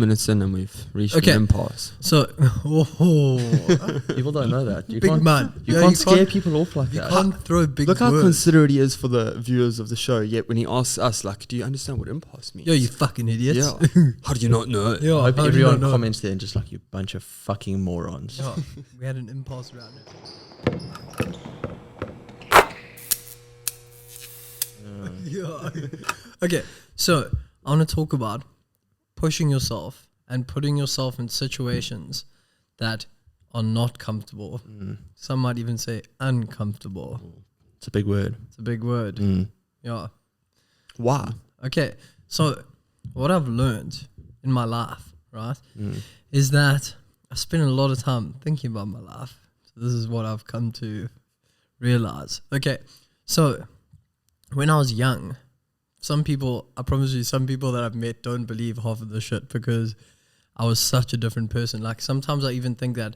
minutes in and we've reached an impasse. So, People don't know that. You big can't, man. You can't scare people off like You that. can't throw big Look how words. considerate he is for the viewers of the show. Yet when he asks us, like, do you understand what impasse means? Yo, you fucking idiots. Yeah. How do you not know? Yo, I hope how do you everyone not know? comments there and just like, you bunch of fucking morons. Yo, we had an impasse around it. Yeah. Okay, so I want to talk about pushing yourself and putting yourself in situations that are not comfortable. Some might even say uncomfortable. It's a big word. It's a big word. Yeah. Why? Okay, so what I've learned in my life, right, is that I spend a lot of time thinking about my life. So this is what I've come to realize. Okay, so when I was young, some people, I promise you, some people that I've met don't believe half of the shit because I was such a different person. Like sometimes I even think that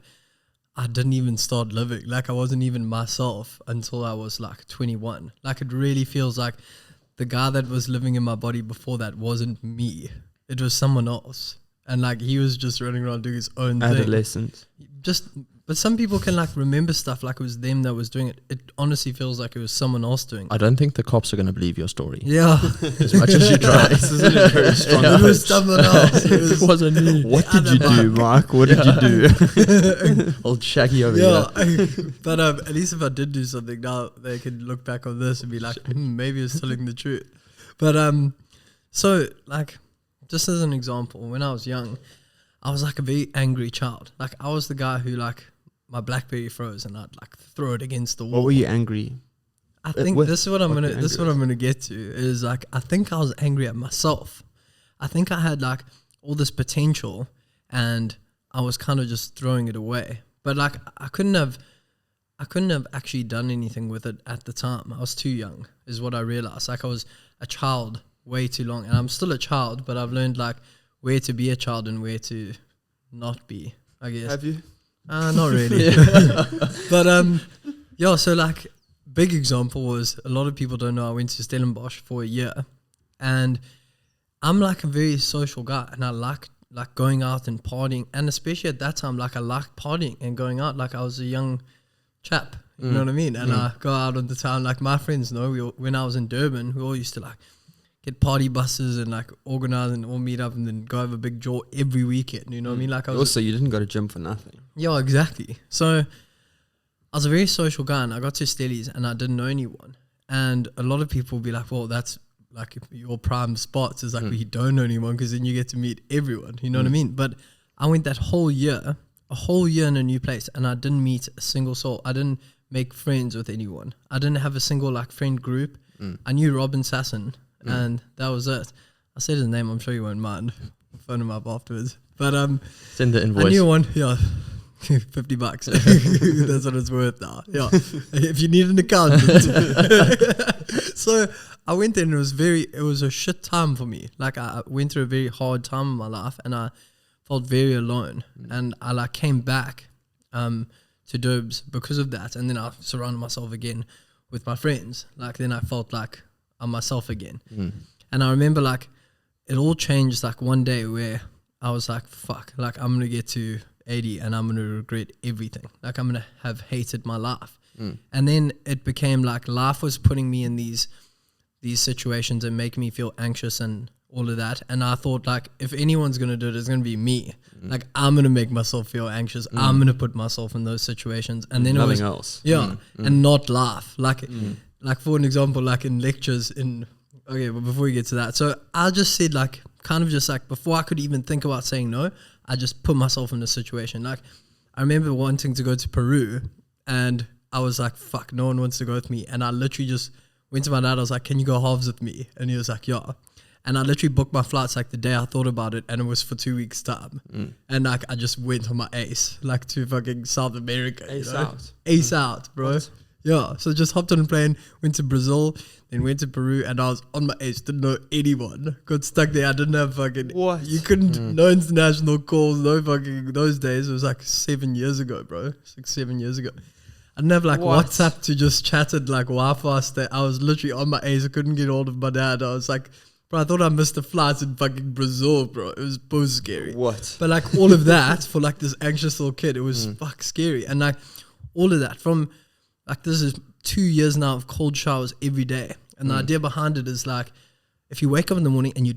I didn't even start living. Like I wasn't even myself until I was like 21. Like it really feels like the guy that was living in my body before that wasn't me. It was someone else. And like he was just running around doing his own thing. Adolescence. But some people can like remember stuff like it was them that was doing it. It honestly feels like it was someone else doing it. I don't think the cops are going to believe your story. Yeah. As much as you try. This isn't a very strong It was pitch. someone else. It wasn't me. What did you do, Mark? What did you do? Old Shaggy over Yeah. here. But at least if I did do something now, they could look back on this and be like, maybe it's telling the truth. But so like, just as an example, when I was young, I was like a very angry child. Like I was the guy who like my BlackBerry froze and I'd like throw it against the wall. What were you angry? I think with? this is what I'm What gonna were you this is what angry I'm gonna get to is like I think I was angry at myself. I think I had like all this potential and I was kind of just throwing it away. But like I couldn't have actually done anything with it at the time. I was too young is what I realized. Like I was a child way too long and I'm still a child, but I've learned like where to be a child and where to not be, I guess. Have you? Not really. But yeah, so like big example was a lot of people don't know I went to Stellenbosch for a year and I'm like a very social guy and I like going out and partying, and especially at that time like I liked partying and going out. Like I was a young chap, you know what I mean? And I go out on the town, like my friends know, when I was in Durban, we all used to like get party buses and like organize and all meet up and then go have a big jaw every weekend, you know what I mean? Like I was Also, you didn't go to gym for nothing. yeah, exactly. So I was a very social guy and I got to Stellies and I didn't know anyone. And a lot of people will be like, well, that's like your prime spots is like where you don't know anyone because then you get to meet everyone, you know what I mean? But I went that whole year in a new place and I didn't meet a single soul. I didn't make friends with anyone. I didn't have a single like friend group. I knew Robin Sasson and that was it. I said his name, I'm sure you won't mind. I'll phone him up afterwards. But Send the invoice. I knew one, yeah. $50. That's what it's worth now. Yeah. If you need an accountant. So I went there and it was a shit time for me. Like I went through a very hard time in my life and I felt very alone. And I like came back to Durbs because of that. And then I surrounded myself again with my friends. Like then I felt like I'm myself again. And I remember like it all changed like one day where I was like, fuck, like I'm going to get to 80 and I'm going to regret everything. Like I'm going to have hated my life. And then it became like life was putting me in these situations and making me feel anxious and all of that. And I thought like, if anyone's going to do it, it's going to be me. Like I'm going to make myself feel anxious. I'm going to put myself in those situations. And then Nothing else. Yeah. And not laugh. Like for an example, like in lectures okay, but before we get to that. So I just said like, kind of just like before I could even think about saying no, I just put myself in a situation. Like I remember wanting to go to Peru and I was like, fuck, no one wants to go with me. And I literally just went to my dad. I was like, can you go halves with me? And he was like, yeah. And I literally booked my flights like the day I thought about it and it was for 2 weeks time. And like I just went on my ace, like to fucking South America. Ace you know? out. Ace out, bro. What? Yeah. So just hopped on a plane, went to Brazil, then went to Peru and I was on my ace, didn't know anyone. Got stuck there. I didn't have fucking, What? You couldn't, no international calls, no fucking, those days. It was like 7 years ago, bro. 6-7 years ago. I didn't have like What? WhatsApp to just chat at like Wi-Fi. I was literally on my ace. I couldn't get hold of my dad. I was like Bro, I thought I missed the flights in fucking Brazil, bro. It was both scary. What? But like all of that for like this anxious little kid, it was fuck scary. And like all of that from like this is 2 years now of cold showers every day. And the idea behind it is like if you wake up in the morning and you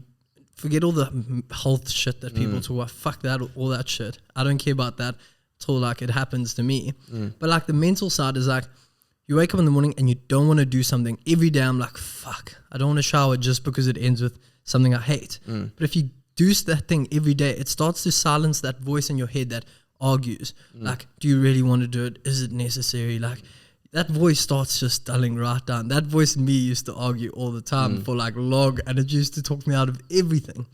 forget all the health shit that people talk about, fuck that, all that shit. I don't care about that till like it happens to me. But like the mental side is like you wake up in the morning and you don't want to do something. Every day I'm like, fuck, I don't want to shower just because it ends with something I hate. But if you do that thing every day, it starts to silence that voice in your head that argues. Like, do you really want to do it? Is it necessary? Like, that voice starts just dulling right down. That voice in me used to argue all the time for like long, and it used to talk me out of everything.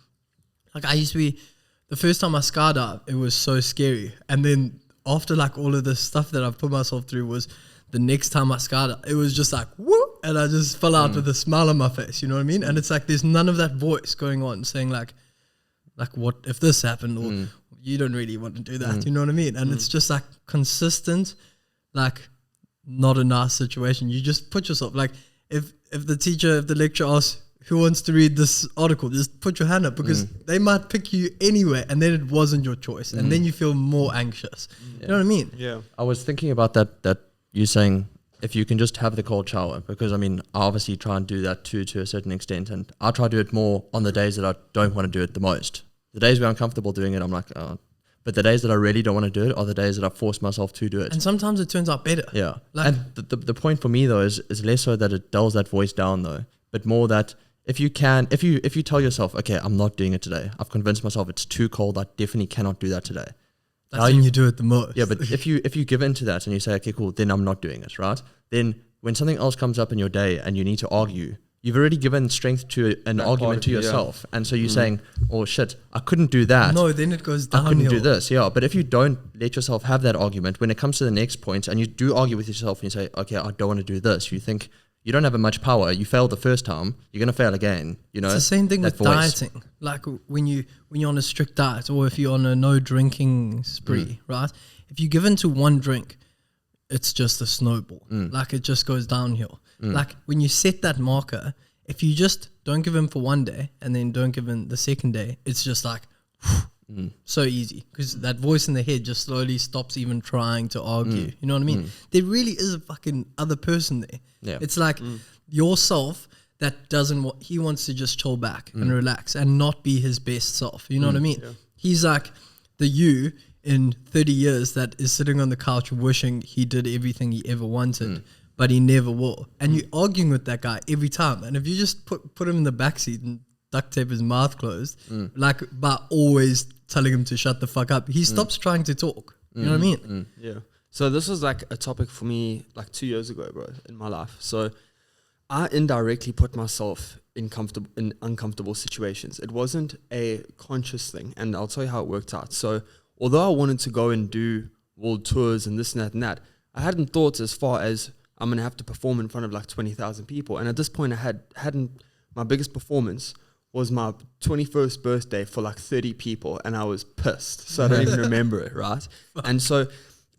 Like, I used to be, the first time I skydived, it was so scary. And then after like all of this stuff that I've put myself through was, the next time I skydived, it was just like, whoop, and I just fell out with a smile on my face, you know what I mean? And it's like, there's none of that voice going on saying like what if this happened, or you don't really want to do that, you know what I mean? And it's just like consistent, like not a nice situation. You just put yourself, like if the lecturer asks, who wants to read this article, just put your hand up, because they might pick you anyway, and then it wasn't your choice, and then you feel more anxious. You know what I mean? Yeah. I was thinking about that you're saying if you can just have the cold shower, because I mean, I obviously try and do that too to a certain extent, and I try to do it more on the days that I don't want to do it the most. The days where I'm comfortable doing it, I'm like, oh. But the days that I really don't want to do it are the days that I force myself to do it. And sometimes it turns out better. Yeah. Like, and the point for me though is less so that it dulls that voice down though, but more that if you tell yourself, okay, I'm not doing it today. I've convinced myself it's too cold. I definitely cannot do that today. that's when you do it the most. Yeah, but if you give in to that and you say, okay, cool, then I'm not doing it, right? Then when something else comes up in your day and you need to argue, you've already given strength to an argument to yourself. And so you're saying, oh shit, I couldn't do that. No, then it goes I downhill. couldn't do this, yeah. But if you don't let yourself have that argument, when it comes to the next point and you do argue with yourself and you say, okay, I don't want to do this, you think you don't have much power. You failed the first time, you're going to fail again. You know, it's the same thing with voice. dieting. Like when you're on a strict diet, or if you're on a no drinking spree, right? If you give in to one drink, it's just a snowball. Like it just goes downhill. Like when you set that marker, if you just don't give in for one day and then don't give in the second day, it's just like so easy, because that voice in the head just slowly stops even trying to argue. You know what I mean? There really is a fucking other person there. Yeah. It's like yourself that doesn't he wants to just chill back and relax and not be his best self. You know what I mean? Yeah. He's like the you in 30 years that is sitting on the couch wishing he did everything he ever wanted, but he never will. And you're arguing with that guy every time. And if you just put him in the backseat and duct tape his mouth closed, like by always telling him to shut the fuck up, he stops trying to talk. You know what I mean? Yeah. So this was like a topic for me like 2 years ago, bro, in my life. So I indirectly put myself in uncomfortable situations. It wasn't a conscious thing, and I'll tell you how it worked out. So although I wanted to go and do world tours and this and that and that, I hadn't thought as far as I'm going to have to perform in front of like 20,000 people. And at this point I hadn't, my biggest performance was my 21st birthday for like 30 people, and I was pissed. So I don't even remember it, right? And so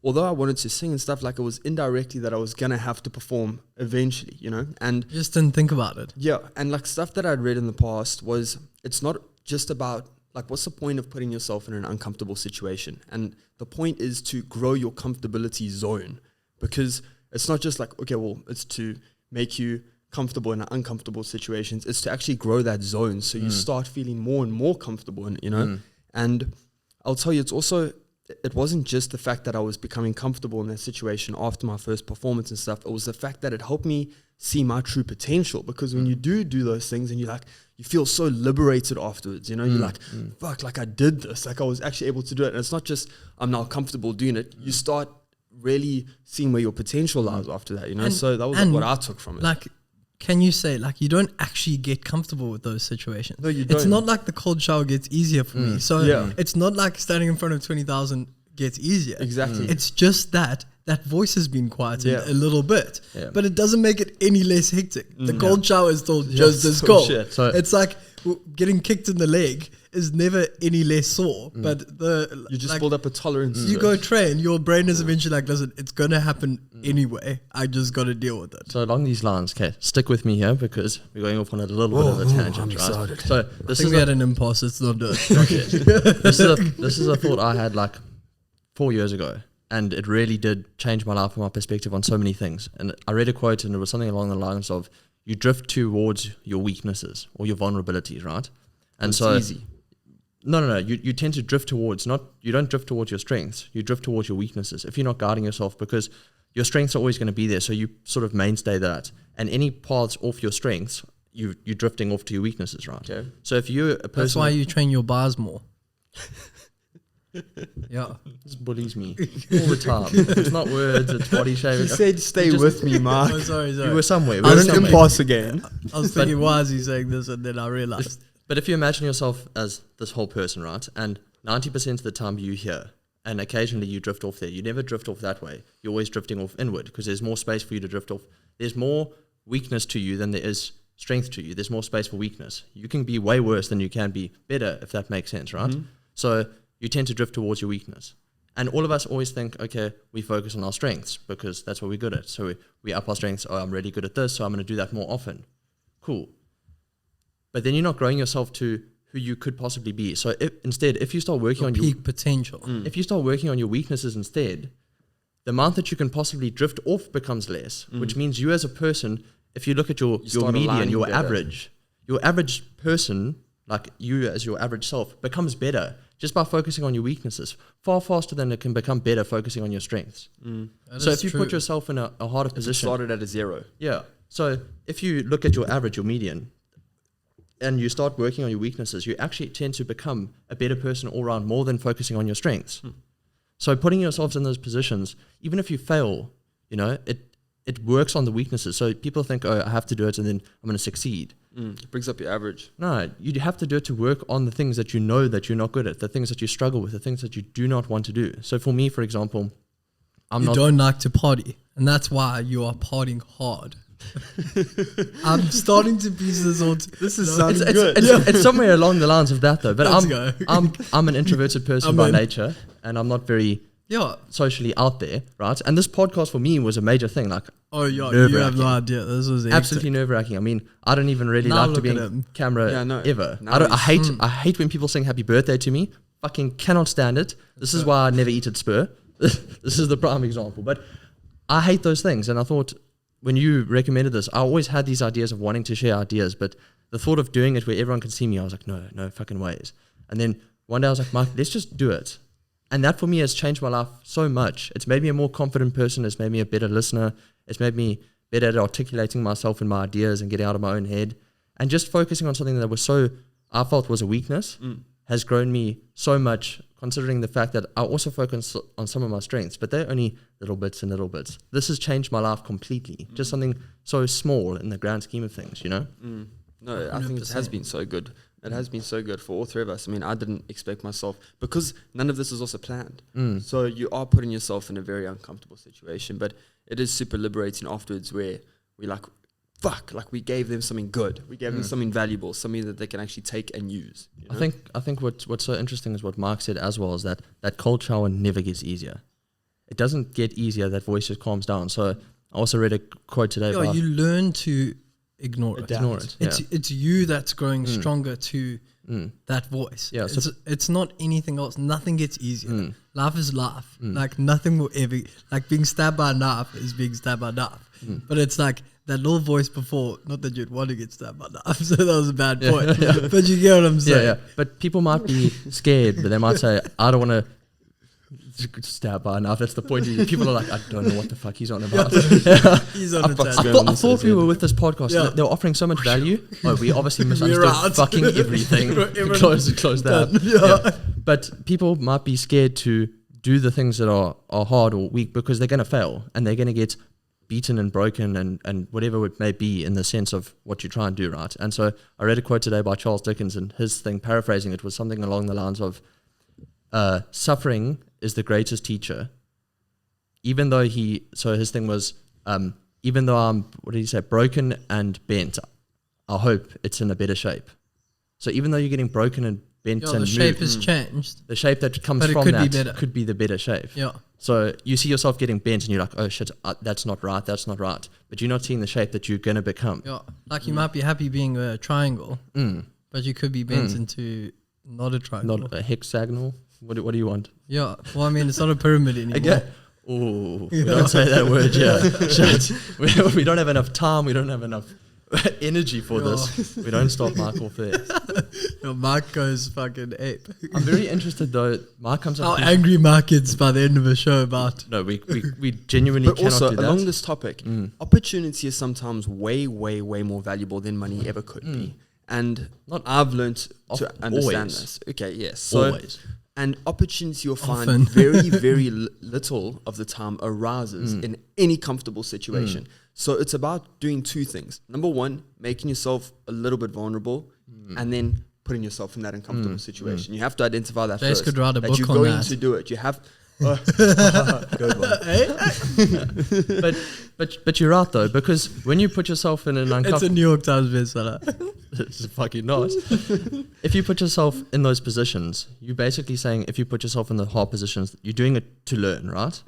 although I wanted to sing and stuff, like it was indirectly that I was going to have to perform eventually, you know? And You just didn't think about it. yeah, and like stuff that I'd read in the past was, it's not just about like, what's the point of putting yourself in an uncomfortable situation? And the point is to grow your comfortability zone, because it's not just like, okay, well, it's to make you comfortable in uncomfortable situations. It's to actually grow that zone, so you start feeling more and more comfortable, and you know. And I'll tell you, it wasn't just the fact that I was becoming comfortable in that situation after my first performance and stuff. It was the fact that it helped me see my true potential, because when you do those things and you feel so liberated afterwards, you know, you're like, fuck, like I did this, like I was actually able to do it. And it's not just I'm now comfortable doing it. You start really seeing where your potential lies after that, you know. So that was like what I took from it. Like, can you say, like, you don't actually get comfortable with those situations? No, you don't. It's not like the cold shower gets easier for me. So it's not like standing in front of 20,000 gets easier. Exactly. It's just that voice has been quieted a little bit, but it doesn't make it any less hectic. The cold shower is still just as cold. So it's like getting kicked in the leg is never any less sore. But You just build up a tolerance. You to go it. train, your brain is eventually like, listen, it's going to happen anyway. I just got to deal with it. So along these lines, okay, stick with me here because we're going off on a little bit of a tangent, I'm right? excited. So I this think is we had an impulse. It's not good. this is a thought I had like 4 years ago, and it really did change my life and my perspective on so many things. And I read a quote, and it was something along the lines of, "You drift towards your weaknesses or your vulnerabilities, right?" And It's so easy. No. You tend to drift towards you don't drift towards your strengths. You drift towards your weaknesses if you're not guarding yourself, because your strengths are always going to be there. So you sort of mainstay that, and any paths off your strengths, you're drifting off to your weaknesses, right? Okay. So if you're a person, That's why you train your bars more. Yeah. this bullies me all the time. It's not words, it's body shaming. He said, "Stay just- with me, Mark." Oh, sorry. You were somewhere. We We're were an somewhere. impasse again. I was thinking, why is he saying this? And then I realized. But if you imagine yourself as this whole person, right, and 90% of the time you hear, and occasionally you drift off there, you never drift off that way. You're always drifting off inward because there's more space for you to drift off. There's more weakness to you than there is strength to you. There's more space for weakness. You can be way worse than you can be better, if that makes sense, right? So you tend to drift towards your weakness. And all of us always think, okay, we focus on our strengths because that's what we're good at. So we up our strengths. Oh, I'm really good at this, so I'm going to do that more often. Cool. But then you're not growing yourself to who you could possibly be. So if you start working Your on peak potential. if you start working on your weaknesses instead, the amount that you can possibly drift off becomes less, which means you as a person, if you look at your start median, aligning your better. average person, like you as your average self, becomes better just by focusing on your weaknesses far faster than it can become better focusing on your strengths. That So is if you true. put yourself in a harder It position, started at a 0. yeah. So if you look at your average, your median, and you start working on your weaknesses, you actually tend to become a better person all around more than focusing on your strengths. So putting yourselves in those positions, even if you fail, it works on the weaknesses. So people think, oh, I have to do it and then I'm going to succeed. It brings up your average. No, you have to do it to work on the things that you know that you're not good at, the things that you struggle with, the things that you do not want to do. So for me, for example, You don't like to party. And that's why you are partying hard. I'm starting to piece this all. This is It's, sounding it's, good. it's somewhere along the lines of that though. But Let's go. I'm an introverted person I'm by in. nature, and I'm not very Yeah. socially out there, right? And this podcast for me was a major thing, like Oh, yeah. You Nerve-wracking. have no idea. This was absolutely nerve-wracking. I mean, I don't even really Now like to look be at on him. camera Yeah, no. ever. Now I hate when people sing happy birthday to me. Fucking cannot stand it. This is why I never eat at Spur. This is the prime example. But I hate those things. And I thought when you recommended this, I always had these ideas of wanting to share ideas, but the thought of doing it where everyone can see me, I was like, no fucking ways. And then one day I was like, Mike, let's just do it. And that for me has changed my life so much. It's made me a more confident person. It's made me a better listener. It's made me better at articulating myself and my ideas and getting out of my own head. And just focusing on something that was I felt was a weakness has grown me so much, considering the fact that I also focus on some of my strengths, but they're only little bits and little bits. This has changed my life completely. Just something so small in the grand scheme of things, No, I think it has 100%. been so good. It has been so good for all three of us. I mean, I didn't expect myself, because none of this is also planned. So you are putting yourself in a very uncomfortable situation, but it is super liberating afterwards, where we like, fuck, like we gave them something good. We gave them something valuable, something that they can actually take and use. You know? I think what's so interesting is what Mark said as well, is that cold shower never gets easier. It doesn't get easier. That voice just calms down. So I also read a quote today. Yeah, about you learn to ignore it. ignore it. It's you that's growing stronger to that voice. Yeah, so- it's not anything else. Nothing gets easier. Life is life. Like nothing will ever, like being stabbed by a knife is being stabbed by a knife. But it's like that little voice before, not that you'd want to get stabbed by a knife, so that was a bad point. But you get what I'm saying. Yeah. But people might be scared, but they might say, I don't want to stab by a knife. That's the point. People are like, I don't know what the fuck he's on about. He's on a tangent. I thought we were with this podcast. Yeah. They were offering so much value. Oh, we obviously We're misunderstood out. fucking everything. Everyone Close that. done. Yeah. But people might be scared to do the things that are hard or weak because they're going to fail and they're going to get beaten and broken and whatever it may be in the sense of what you try and do, right? And so I read a quote today by Charles Dickens, and his thing, paraphrasing it, was something along the lines of, suffering is the greatest teacher. Even though his thing was, even though I'm, what did he say, broken and bent, I hope it's in a better shape. So even though you're getting broken and bent and the shape moved, has changed. the shape that comes But it from could be that better. could be the better shape. Yeah. So you see yourself getting bent and you're like, oh shit, that's not right, that's not right. But you're not seeing the shape that you're going to become. Yeah. Like you might be happy being a triangle, but you could be bent into not a triangle. Not a hexagonal. What do you want? Yeah. Well, I mean, it's not a pyramid anymore. Again. Oh, we don't say that word, yeah. Shit. We don't have enough time. We don't have enough energy for this. We don't stop Mark off there. Mark goes fucking ape. I'm very interested though. Mark comes up. How angry Mark is by the end of the show about. No, we genuinely But cannot also, do that. along this topic, opportunity is sometimes way, way, way more valuable than money ever could be. And I've learned to understand this. Okay, yes. So, Always. and opportunity you'll find Often. very, very little of the time arises in any comfortable situation. So it's about doing two things. Number one, making yourself a little bit vulnerable and then putting yourself in that uncomfortable situation. You have to identify that Jace first. could write a that book you're on going that. to do it. You have... good one. But you're right though, because when you put yourself in an It's a uncomfortable, New York Times bestseller. it's fucking not. If you put yourself in those positions, you're basically saying if you put yourself in the hard positions, you're doing it to learn, right?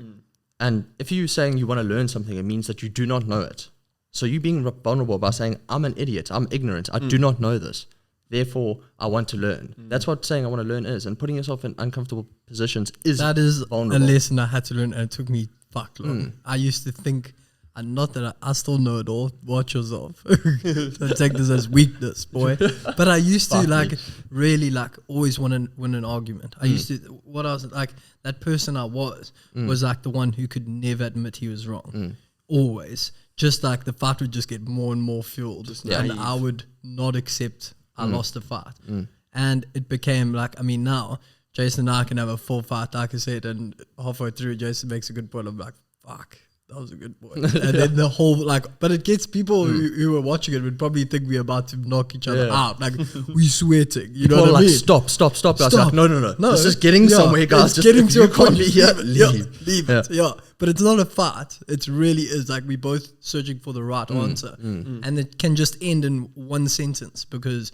And if you're saying you want to learn something, it means that you do not know it. So you being vulnerable by saying, I'm an idiot, I'm ignorant, I do not know this. Therefore, I want to learn. That's what saying I want to learn is. And putting yourself in uncomfortable positions is That is vulnerable. a lesson I had to learn, and it took me fuck long. I used to think, and not that I still know it all. Watch yourself. Don't take this as weakness, boy. But I used to really always want to win an argument. I used to what I was like. That person I was like the one who could never admit he was wrong. Always, just like the fight would just get more and more fueled, and I would not accept I lost the fight. And it became like, I mean, now Jason and I can have a full fight, like I said, and halfway through, Jason makes a good point. I'm like, fuck, that was a good point. And then the whole, but it gets people who are watching it would probably think we're about to knock each other out. Like, we sweating, you know People what I are mean? like, stop, guys. Stop. Like, no. This is getting somewhere, guys. It's Just getting if to you a point. can't be here, Leave it. Yeah. But it's not a fight. It really is like we both searching for the right answer. And it can just end in one sentence because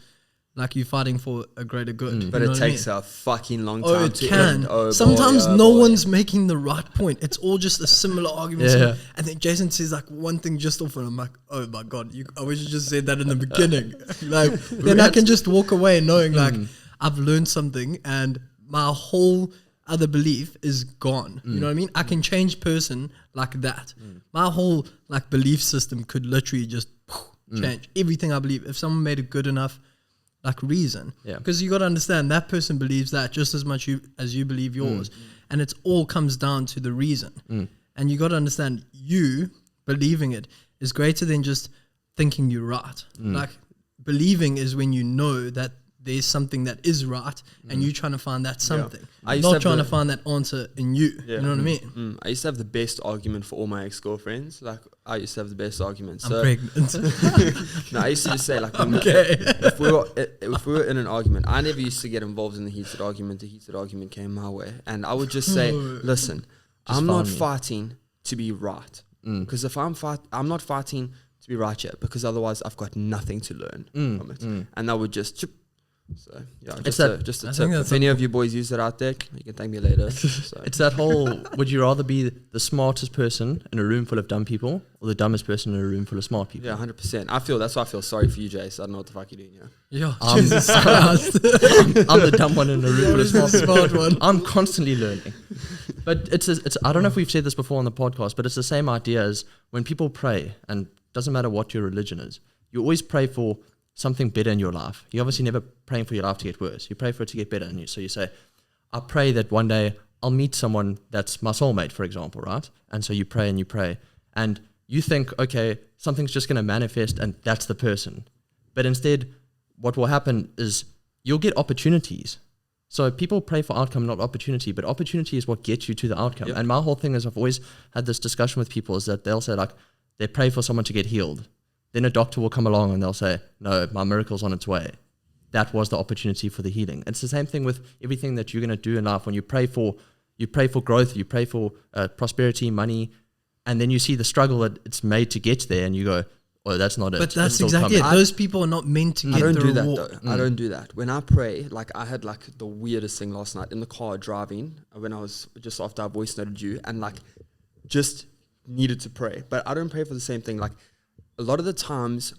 like you're fighting for a greater good. But it takes a fucking long time Oh, it to can. end. Oh, Sometimes boy, no boy. one's making the right point. It's all just a similar argument. Yeah. And then Jason says like one thing just off and I'm like, oh my God, I wish you just said that in the beginning. Like then I can just walk away knowing like I've learned something and my whole other belief is gone. You know what I mean? I can change person like that. My whole like belief system could literally just change everything I believe. If someone made it good enough like reason, because you got to understand that person believes that just as much as you believe yours, and it's all comes down to the reason. And you got to understand you believing it is greater than just thinking you're right. Like believing is when you know that there's something that is right, and you trying to find that something. I used to Not have trying to find that answer in you. You know what I mean? I used to have the best argument for all my ex-girlfriends. Like, I used to have the best argument. I'm So, pregnant. no, I used to just say, like, Okay. if we were in an argument, I never used to get involved in the heated argument. The heated argument came my way. And I would just say, listen, I'm not fighting to be right. Because if I'm not fighting to be right yet, because otherwise I've got nothing to learn from it. And I would just... So yeah, just a tip. If any of you boys use it out there, you can thank me later. So. It's that whole, would you rather be the smartest person in a room full of dumb people or the dumbest person in a room full of smart people? Yeah, 100%. That's why I feel sorry for you, Jace. I don't know what the fuck you're doing here. Yeah, Jesus Christ. I'm the dumb one in a room full of smart people. Smart one. I'm constantly learning. But it's I don't know if we've said this before on the podcast, but it's the same idea as when people pray, and it doesn't matter what your religion is, you always pray for something better in your life. You're obviously never praying for your life to get worse. You pray for it to get better. And so you say, I pray that one day I'll meet someone that's my soulmate, for example, right? And so you pray and you pray. And you think, okay, something's just going to manifest and that's the person. But instead, what will happen is you'll get opportunities. So people pray for outcome, not opportunity. But opportunity is what gets you to the outcome. Yep. And my whole thing is I've always had this discussion with people is that they'll say, like, they pray for someone to get healed. Then a doctor will come along and they'll say, no, my miracle's on its way. That was the opportunity for the healing. It's the same thing with everything that you're going to do in life. When you pray for growth, you pray for prosperity, money, and then you see the struggle that it's made to get there and you go, oh, that's not it. But It's that's still exactly it. coming. Those people are not meant to I get don't the do that reward. though. I don't do that. When I pray, like I had like the weirdest thing last night in the car driving when I was just after I voice noted you and like just needed to pray. But I don't pray for the same thing. Like a lot of the times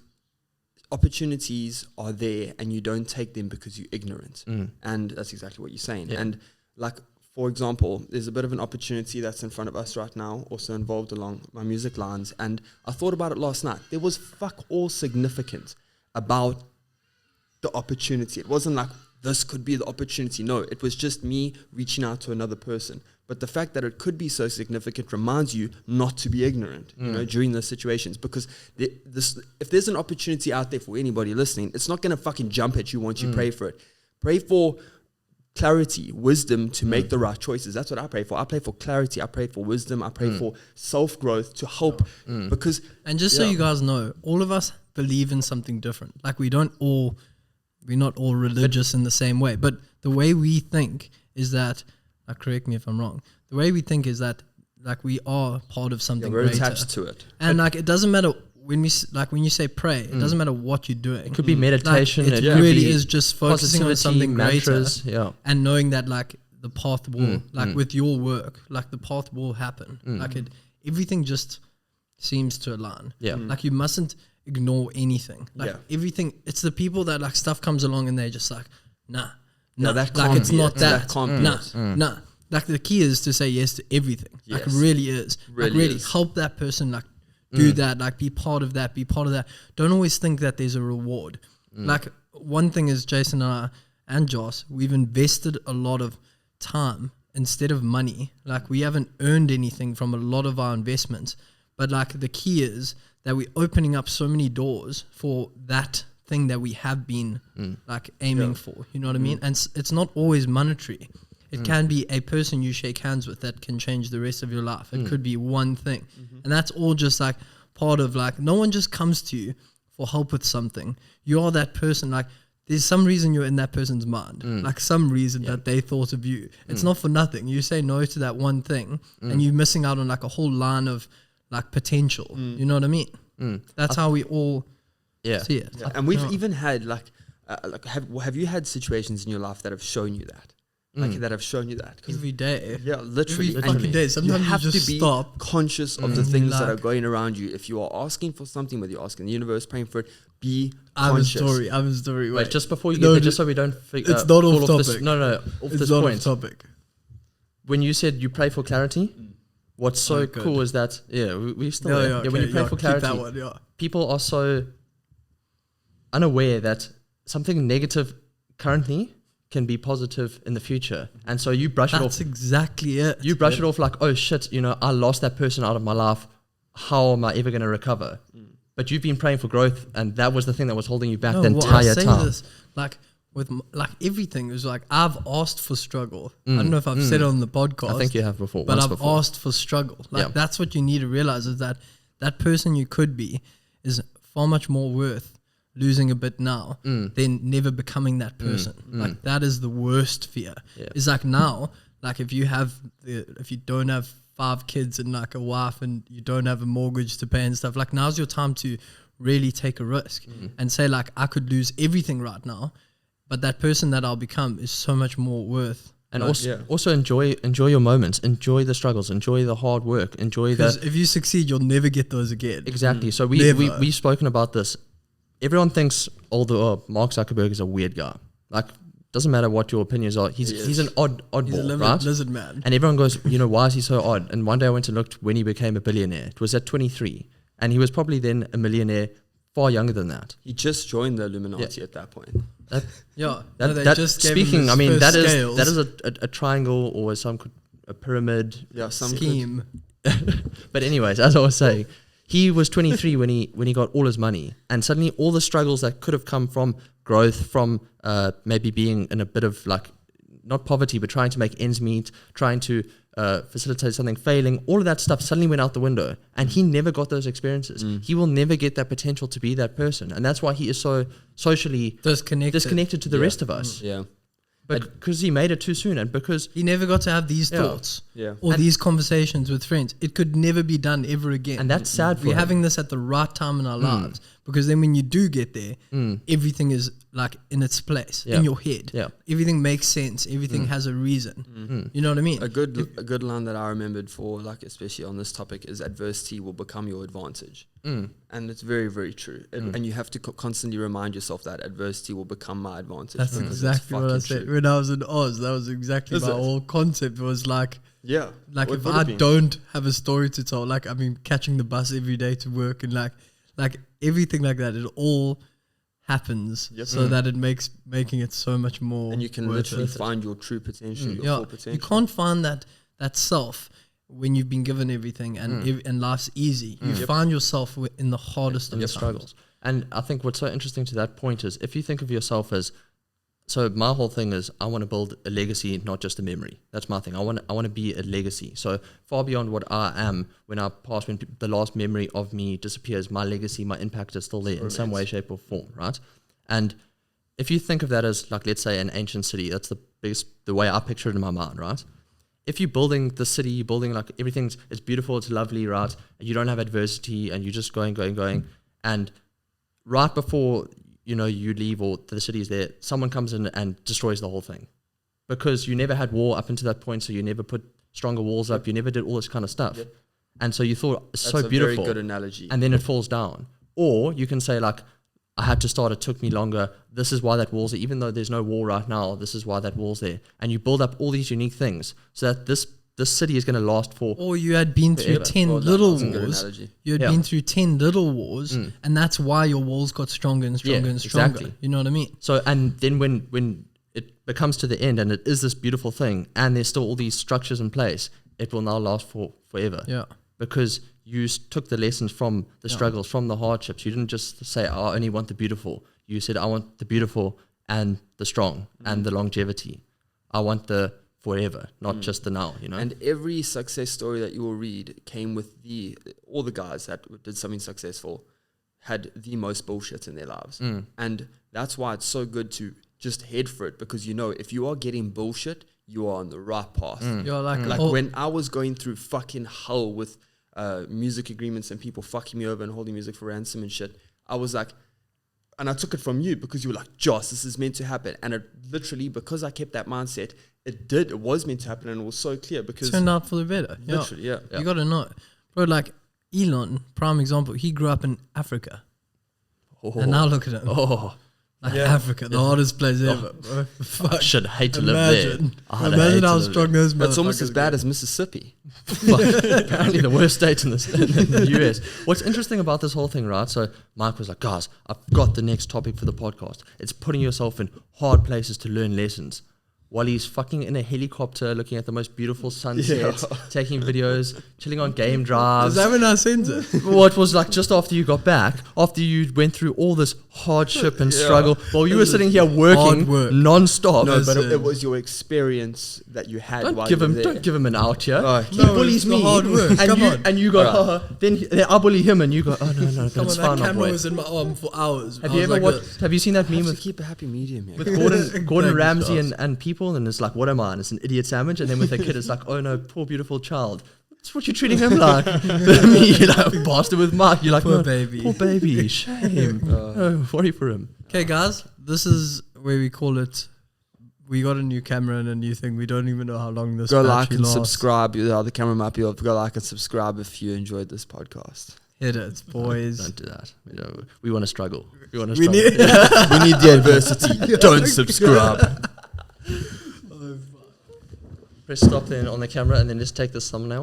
opportunities are there and you don't take them because you're ignorant. And that's exactly what you're saying. Yeah. And like, for example, there's a bit of an opportunity that's in front of us right now, also involved along my music lines. And I thought about it last night. There was fuck all significant about the opportunity. It wasn't like this could be the opportunity. No, it was just me reaching out to another person. But the fact that it could be so significant reminds you not to be ignorant, you know, during those situations. Because if there's an opportunity out there for anybody listening, it's not going to fucking jump at you once you pray for it. Pray for clarity, wisdom to make the right choices. That's what I pray for. I pray for clarity. I pray for wisdom. I pray for self-growth to help because... And just so you guys know, all of us believe in something different. Like we're not all religious in the same way. But the way we think is that, correct me if I'm wrong, the way we think is that like we are part of something we're greater. attached to it. And like it doesn't matter when you say pray, it doesn't matter what you're doing. It could be meditation. Like, it could really be is just focusing on positivity, something mantras, greater and knowing that like the path will, with your work, like the path will happen. Like everything just seems to align. Yeah. Like you mustn't ignore anything. Like everything, it's the people that like stuff comes along and they're just like, nah, that like can't it's be not it. that. That can't be it. Nah. Like the key is to say yes to everything. Like it Yes. really is. Really like really is. help that person, like do that, like be part of that, be part of that. Don't always think that there's a reward. Like one thing is Jason and I and Joss, we've invested a lot of time instead of money. Like we haven't earned anything from a lot of our investments. But like the key is that we're opening up so many doors for that thing that we have been like aiming for. You know what I mean? And it's not always monetary. It can be a person you shake hands with that can change the rest of your life. It could be one thing. And that's all just like part of like, no one just comes to you for help with something. You are that person. Like there's some reason you're in that person's mind. Like some reason that they thought of you. It's not for nothing. You say no to that one thing and you're missing out on like a whole line of like potential. You know what I mean? That's how we all see it. Yeah. And we've even had like have you had situations in your life that have shown you that? Like that have shown you that? 'Cause Every day. yeah, literally. Every fucking day. Sometimes you have you just to be stop. conscious of the things that are Like- going around you. If you are asking for something, whether you're asking the universe, praying for it, be I have a conscious. story. I have a story. Wait, just before you No, get there, just so we don't it's not off fall this, topic. off it's this not point. off topic. When you said you pray for clarity, what's so Oh, good. cool is that we still Yeah, when you pray for clarity, keep that one, yeah. people are so unaware that something negative currently can be positive in the future, and so you brush That's it off. exactly it. You brush it off like, oh shit, I lost that person out of my life. How am I ever going to recover? But you've been praying for growth, and that was the thing that was holding you back the entire I say time. this, like with like everything, it was like I've asked for struggle. I don't know if I've said it on the podcast. I think you have before, but once I've before. asked for struggle. Like Yeah. that's what you need to realize is that that person you could be is far much more worth losing a bit now than never becoming that person. Like that is the worst fear. Yeah. It's like now, like if you don't have 5 kids and like a wife and you don't have a mortgage to pay and stuff, like now's your time to really take a risk and say like I could lose everything right now, but that person that I'll become is so much more worth. And like, also enjoy your moments, enjoy the struggles, enjoy the hard work, enjoy because the if you succeed, you'll never get those again. exactly. So Never. we've spoken about this. Everyone thinks Mark Zuckerberg is a weird guy. Like doesn't matter what your opinions are. He's an oddball, He's a right? lizard man. And everyone goes, why is he so odd? And one day I went and looked when he became a billionaire. It was at 23, and he was probably then a millionaire, far younger than that. He just joined the Illuminati at that point. Yeah, That, they just gave him speaking, his I mean, first that scales. is a triangle or a pyramid. Yeah, some scheme. But anyways, as I was saying, he was 23 when he got all his money, and suddenly all the struggles that could have come from growth, from maybe being in a bit of like not poverty, but trying to make ends meet, trying to facilitate something, failing, all of that stuff suddenly went out the window, and he never got those experiences. He will never get that potential to be that person, and that's why he is so socially Disconnected to the rest of us. Yeah. But because he made it too soon, and because he never got to have these thoughts or these conversations with friends. It could never be done ever again. And that's sad for We're him. having this at the right time in our lives, because then when you do get there, everything is like in its place in your head. Yeah. Everything makes sense. Everything has a reason. You know what I mean? A good line that I remembered for, like, especially on this topic, is adversity will become your advantage. And it's very, very true. And you have to constantly remind yourself that adversity will become my advantage. That's exactly what I said. When I was in Oz, that was exactly my whole concept was like, like if I don't have a story to tell, like, I mean, catching the bus every day to work and like everything like that, it all happens so that it makes making it so much more. And you can literally find your true potential, your full potential. You can't find that self when you've been given everything and life's easy. You find yourself in the hardest of struggles. And I think what's so interesting to that point is if you think of yourself as, so my whole thing is I want to build a legacy, not just a memory. That's my thing. I want to be a legacy. So far beyond what I am, when I pass, when the last memory of me disappears, my legacy, my impact is still there in some way, shape or form, right? And if you think of that as, like, let's say an ancient city, that's the way I picture it in my mind, right? If you're building the city, you're building, like, it's beautiful, it's lovely, right? And you don't have adversity and you're just going. And right before, you leave or the city is there, someone comes in and destroys the whole thing. Because you never had war up until that point, so you never put stronger walls up, you never did all this kind of stuff. And so you thought, it's so beautiful. That's a very good analogy. And then it falls down. Or you can say, like, I had to start, it took me longer, this is why that wall's there, even though there's no war right now, this is why that wall's there. And you build up all these unique things so that this city is going to last for. Or you had been through 10 little wars. You had been through 10 little wars, and that's why your walls got stronger and stronger and stronger. Exactly. You know what I mean? So, and then when it becomes to the end and it is this beautiful thing, and there's still all these structures in place, it will now last forever. Yeah. Because you took the lessons from the struggles, from the hardships. You didn't just say, oh, I only want the beautiful. You said, I want the beautiful and the strong and the longevity. I want the forever, not just the now, And every success story that you will read came with all the guys that did something successful had the most bullshit in their lives. And that's why it's so good to just head for it, because if you are getting bullshit, you are on the right path. You're like when I was going through fucking hell with music agreements and people fucking me over and holding music for ransom and shit, I was like, and I took it from you because you were like, Joss, this is meant to happen. And it literally, because I kept that mindset, it was meant to happen, and it was so clear because it turned out for the better. Literally, yeah. You got to know. Bro, like Elon, prime example, he grew up in Africa. And now look at him. Africa, the hardest place ever, bro. I should hate to live there. Imagine how strong those motherfuckers. That's almost as bad as Mississippi. Apparently the worst state in the US. What's interesting about this whole thing, right? So Mike was like, guys, I've got the next topic for the podcast. It's putting yourself in hard places to learn lessons. While he's fucking in a helicopter looking at the most beautiful sunsets, taking videos, chilling on game drives. Is that when I sent it? Well, it was like just after you got back, after you went through all this hardship and struggle, while you were sitting here working non-stop. No, but it was your experience that you had while you were there. Don't give him an out here. He bullies me. Hard work. And you go, then I bully him and you go, oh, no, Come it's on, fine. that camera was in my arm for hours. Have you ever watched, have you seen that meme with keep a happy medium here. with Gordon Ramsay and people, and it's like, what am I? And it's an idiot sandwich, and then with a kid it's like, oh no, poor beautiful child. That's what you're treating him like. Me, bastard with Mark, you're like, poor no, baby. Poor baby, shame. No, worry for him. Okay guys, this is where we call it, we got a new camera and a new thing. We don't even know how long this Go like and lasts. subscribe. The camera might be off. Go like and subscribe if you enjoyed this podcast. Hit it, boys. Don't do that. We want to struggle. We want to We struggle. need We need the adversity. Don't subscribe. Press stop then on the camera and then just take this thumbnail.